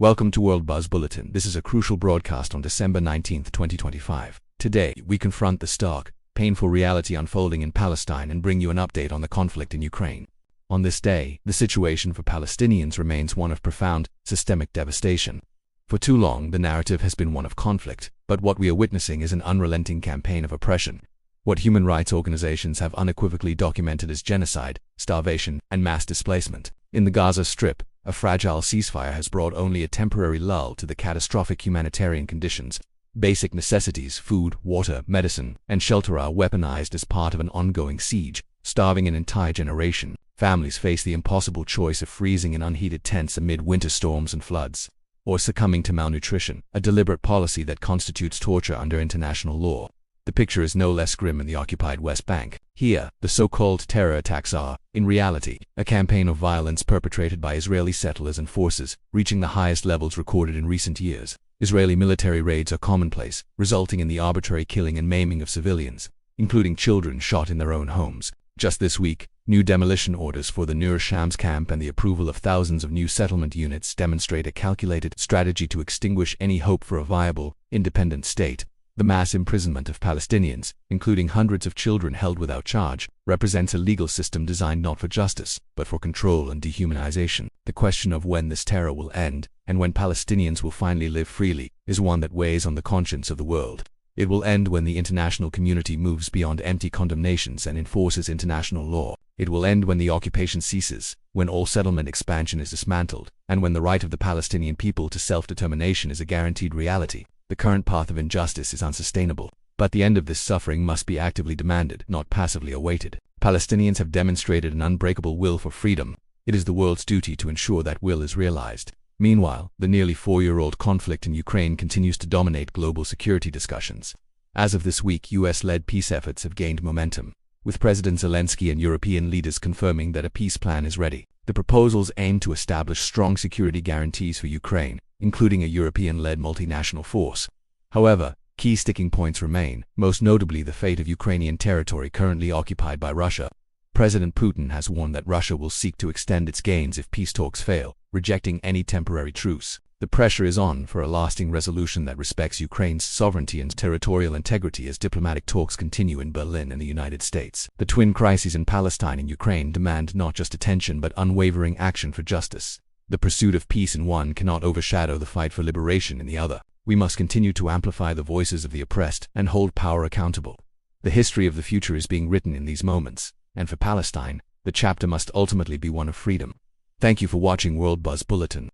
Welcome to World Buzz Bulletin. This is a crucial broadcast on December 19, 2025. Today, we confront the stark, painful reality unfolding in Palestine and bring you an update on the conflict in Ukraine. On this day, the situation for Palestinians remains one of profound, systemic devastation. For too long, the narrative has been one of conflict, but what we are witnessing is an unrelenting campaign of oppression. What human rights organizations have unequivocally documented as genocide, starvation, and mass displacement. In the Gaza Strip, a fragile ceasefire has brought only a temporary lull to the catastrophic humanitarian conditions. Basic necessities, food, water, medicine, and shelter are weaponized as part of an ongoing siege, starving an entire generation. Families face the impossible choice of freezing in unheated tents amid winter storms and floods, or succumbing to malnutrition, a deliberate policy that constitutes torture under international law. The picture is no less grim in the occupied West Bank. Here, the so-called terror attacks are, in reality, a campaign of violence perpetrated by Israeli settlers and forces, reaching the highest levels recorded in recent years. Israeli military raids are commonplace, resulting in the arbitrary killing and maiming of civilians, including children shot in their own homes. Just this week, new demolition orders for the Nur Shams camp and the approval of thousands of new settlement units demonstrate a calculated strategy to extinguish any hope for a viable, independent state. The mass imprisonment of Palestinians, including hundreds of children held without charge, represents a legal system designed not for justice, but for control and dehumanization. The question of when this terror will end, and when Palestinians will finally live freely, is one that weighs on the conscience of the world. It will end when the international community moves beyond empty condemnations and enforces international law. It will end when the occupation ceases, when all settlement expansion is dismantled, and when the right of the Palestinian people to self-determination is a guaranteed reality. The current path of injustice is unsustainable, but the end of this suffering must be actively demanded, not passively awaited. Palestinians have demonstrated an unbreakable will for freedom. It is the world's duty to ensure that will is realized. Meanwhile, the nearly 4-year-old conflict in Ukraine continues to dominate global security discussions. As of this week, US-led peace efforts have gained momentum, with President Zelensky and European leaders confirming that a peace plan is ready. The proposals aim to establish strong security guarantees for Ukraine, including a European-led multinational force. However, key sticking points remain, most notably the fate of Ukrainian territory currently occupied by Russia. President Putin has warned that Russia will seek to extend its gains if peace talks fail, rejecting any temporary truce. The pressure is on for a lasting resolution that respects Ukraine's sovereignty and territorial integrity as diplomatic talks continue in Berlin and the United States. The twin crises in Palestine and Ukraine demand not just attention but unwavering action for justice. The pursuit of peace in one cannot overshadow the fight for liberation in the other. We must continue to amplify the voices of the oppressed and hold power accountable. The history of the future is being written in these moments, and for Palestine, the chapter must ultimately be one of freedom. Thank you for watching World Buzz Bulletin.